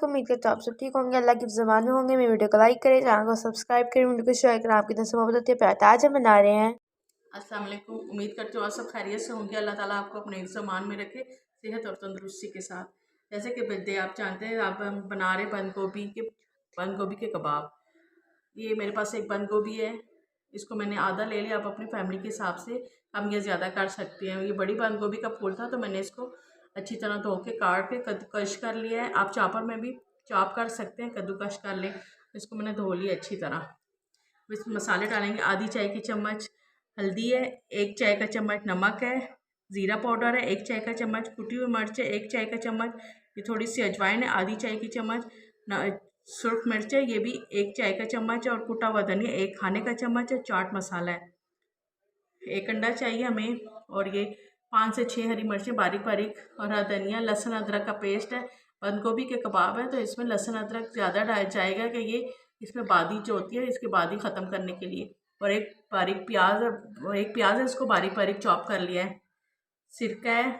उम्मीद करता हूँ आप सब ठीक होंगे, अल्लाह की ज़मान में होंगे। मेरी वीडियो को लाइक करें, चैनल को सब्सक्राइब करें, वीडियो को शेयर करें। आपकी तरफ से मोहब्बत होती है, प्यार। आज हम बना रहे हैं अस्सलाम वालेकुम। उम्मीद करती हूँ आप सब खैरियत से होंगे। अल्लाह ताला आपको अपने ईमान में रखे, सेहत और तंदुरुस्ती के साथ। जैसे कि बर्थडे आप जानते हैं, आप हम बना रहे बंद गोभी के कबाब। ये मेरे पास एक बंद गोभी है, इसको मैंने आधा ले लिया। आप अपनी फैमिली के हिसाब से कम या ज़्यादा कर सकते हैं। ये बड़ी बंद गोभी का फूल था तो मैंने इसको अच्छी तरह धो के काट के कद्दूकश कर लिया है। आप चॉपर में भी चॉप कर सकते हैं, कद्दूकश कर लें। इसको मैंने धो लिया अच्छी तरह। इसमें मसाले डालेंगे। आधी चाय की चम्मच हल्दी है, 1 चाय का चम्मच नमक है, ज़ीरा पाउडर है, 1 चाय का चम्मच कुटी हुई मिर्च है, 1 चाय का चम्मच ये थोड़ी सी अजवाइन है, आधी चाय की चम्मच सुर्ख मिर्च है, ये भी 1 चाय का चम्मच है, और कुटा हुआ धनिया 1 खाने का चम्मच है। चाट मसाला है, 1 अंडा चाहिए हमें, और ये 5 से 6 हरी मिर्चें बारीक बारीक, और हरा धनिया, लहसुन अदरक का पेस्ट है। बंद गोभी के कबाब है तो इसमें लहसुन अदरक ज़्यादा डाल जाएगा कि ये इसमें बादी जो होती है इसके बादी ख़त्म करने के लिए। और एक प्याज है, इसको बारीक बारीक चॉप कर लिया है। सिरका है,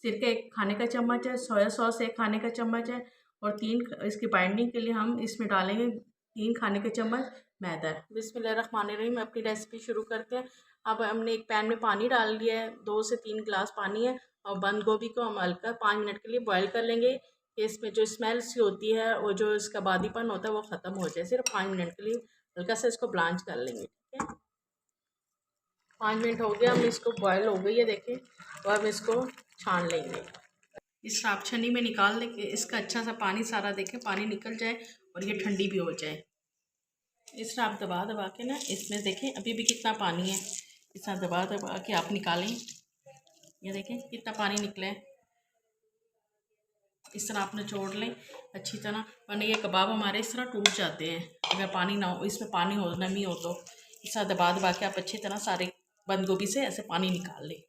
सिरका 1 खाने का चम्मच है। सोया सॉस 1 खाने का चम्मच है, और 3 इसकी बाइंडिंग के लिए हम इसमें डालेंगे 3 खाने के चम्मच मैदा। बिस्मिल्लाहिर्रहमानिर्रहीम। अपनी रेसिपी शुरू करते हैं। अब हमने एक पैन में पानी डाल लिया है, 2 से 3 गिलास पानी है, और बंद गोभी को हम हल्का 5 मिनट के लिए बॉईल कर लेंगे कि इसमें जो स्मेल सी होती है और जो इसका बादीपन होता है वो ख़त्म हो जाए। सिर्फ 5 मिनट के लिए हल्का से इसको ब्लांच कर लेंगे, ठीक है। 5 मिनट हो गया, हम इसको बॉयल हो गई है देखें, तो अब इसको छान लेंगे। इस आप छन्नी में निकाल लेंगे, इसका अच्छा सा पानी सारा देखें पानी निकल जाए और ये ठंडी भी हो जाए। इस तरह आप दबा दबा के ना इसमें देखें अभी भी कितना पानी है, इस तरह दबा दबा के आप निकालें। ये देखें कितना पानी निकला है, इस तरह आप निचोड़ लें अच्छी तरह, वरना ये कबाब हमारे इस तरह टूट जाते हैं अगर पानी ना हो, इसमें पानी हो, नमी हो। तो इस तरह दबा दबा के आप अच्छी तरह सारे बंद गोभी से ऐसे पानी निकाल लें।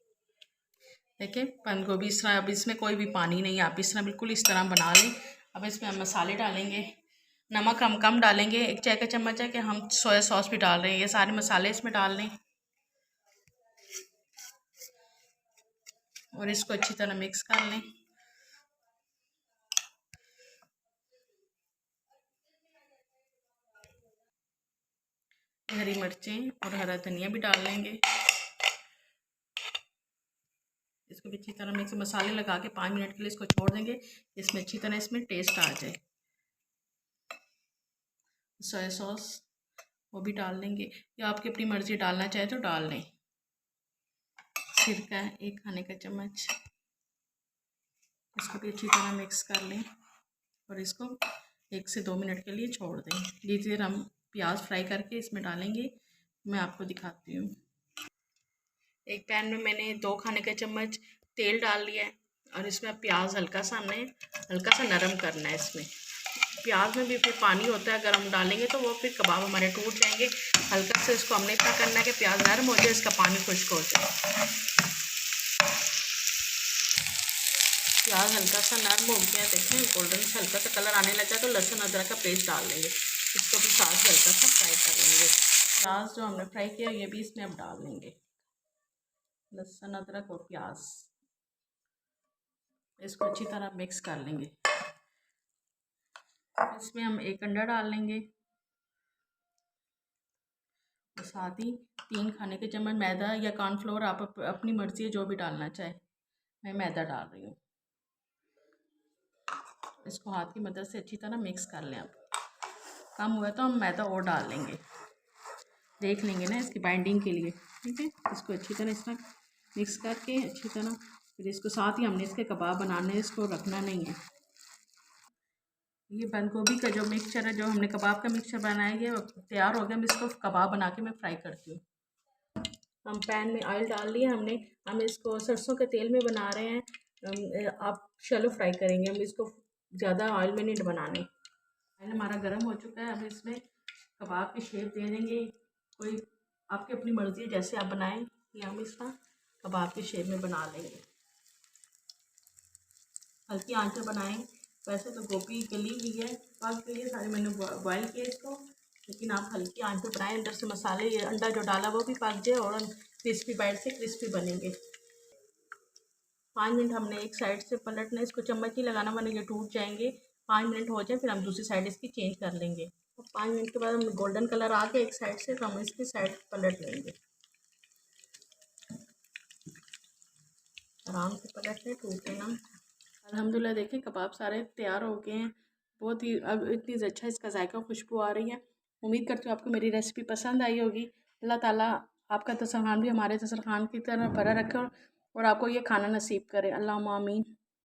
देखें बंद गोभी इस तरह, अब इसमें कोई भी पानी नहीं है, आप इस तरह बिल्कुल इस तरह बना लें। अब इसमें हम मसाले डालेंगे। नमक हम कम डालेंगे, 1 चाय का चम्मच है कि हम सोया सॉस भी डाल रहे हैं। ये सारे मसाले इसमें डाल लें और इसको अच्छी तरह मिक्स कर लें। हरी मिर्चें और हरा धनिया भी डाल लेंगे। इसको भी अच्छी तरह मिक्स मसाले लगा के 5 मिनट के लिए इसको छोड़ देंगे, इसमें अच्छी तरह इसमें टेस्ट आ जाए। सोया सॉस वो भी डाल देंगे, या आपकी अपनी मर्ज़ी डालना चाहे तो डाल लें। सिरका 1 खाने का चम्मच, इसको भी अच्छी तरह मिक्स कर लें और इसको 1 से 2 मिनट के लिए छोड़ दें। धीरे हम प्याज फ्राई करके इसमें डालेंगे, मैं आपको दिखाती हूँ। एक पैन में मैंने 2 खाने का चम्मच तेल डाल लिया है, और इसमें प्याज हल्का सा नरम करना है। इसमें प्याज में भी फिर पानी होता है, अगर हम डालेंगे तो वो फिर कबाब हमारे टूट जाएंगे। हल्का से इसको हमने इतना करना है कि प्याज नरम हो जाए, इसका पानी खुश्क हो जाए। प्याज हल्का सा नरम हो गया, देखें गोल्डन सा हल्का सा कलर आने लगा, तो लहसुन अदरक का पेस्ट डाल देंगे। इसको भी साथ हल्का सा फ्राई कर लेंगे। प्याज जो हमने फ्राई किया ये भी इसमें अब डाल देंगे, लहसुन अदरक और प्याज, इसको अच्छी तरह मिक्स कर लेंगे। इसमें हम 1 अंडा डाल लेंगे, और साथ ही 3 खाने के चम्मच मैदा या कॉर्नफ्लोर, आप अपनी मर्ज़ी है जो भी डालना चाहे। मैं मैदा डाल रही हूँ। इसको हाथ की मदद से अच्छी तरह मिक्स कर लें। आप कम हुआ तो हम मैदा और डाल लेंगे, देख लेंगे ना इसकी बाइंडिंग के लिए, ठीक है। इसको अच्छी तरह इस तरह मिक्स करके अच्छी तरह, फिर इसको साथ ही हमने इसके कबाब बनाने, इसको रखना नहीं है। ये बंद गोभी का जो मिक्सचर है, जो हमने कबाब का मिक्सचर बनाया है वो तैयार हो गया। हम इसको कबाब बना के मैं फ्राई करती हूँ। हम पैन में ऑयल डाल लिया हमने, हम इसको सरसों के तेल में बना रहे हैं। आप शैलो फ्राई करेंगे, हम इसको ज़्यादा ऑयल में नहीं बनाने। ऑयल हमारा गर्म हो चुका है, अब इसमें कबाब की शेप दे देंगे। कोई आपकी अपनी मर्ज़ी है जैसे आप बनाएं, या हम इसका कबाब की शेप में बना लेंगे। हल्की आंच पर बनाएं। वैसे तो गोभी गली हुई है, पक गई है सारी, मैंने बॉयल किया इसको, लेकिन आप हल्की आंच पर बनाएं। अंदर से मसाले, ये अंडा जो डाला वो भी पक जाए और क्रिस्पी बाइट से क्रिस्पी बनेंगे। 5 मिनट हमने एक साइड से पलटना, इसको चम्मच ही लगाना वरना ये टूट जाएंगे। 5 मिनट हो जाए फिर हम दूसरी साइड इसकी चेंज कर लेंगे। तो 5 मिनट के बाद हम गोल्डन कलर आ गया एक साइड से, तो हम इसकी साइड पलट लेंगे। आराम से पलट ले, टूटे ना। अल्हम्दुलिल्लाह देखिए कबाब सारे तैयार हो गए हैं। बहुत ही अब इतनी अच्छा इसका जायका, खुशबू आ रही है। उम्मीद करती हूँ आपको मेरी रेसिपी पसंद आई होगी। अल्लाह ताला आपका दस्तरखान भी हमारे दस्तरखान की तरह भरा रखे और आपको ये खाना नसीब करे। अल्लाहुम्मा आमीन।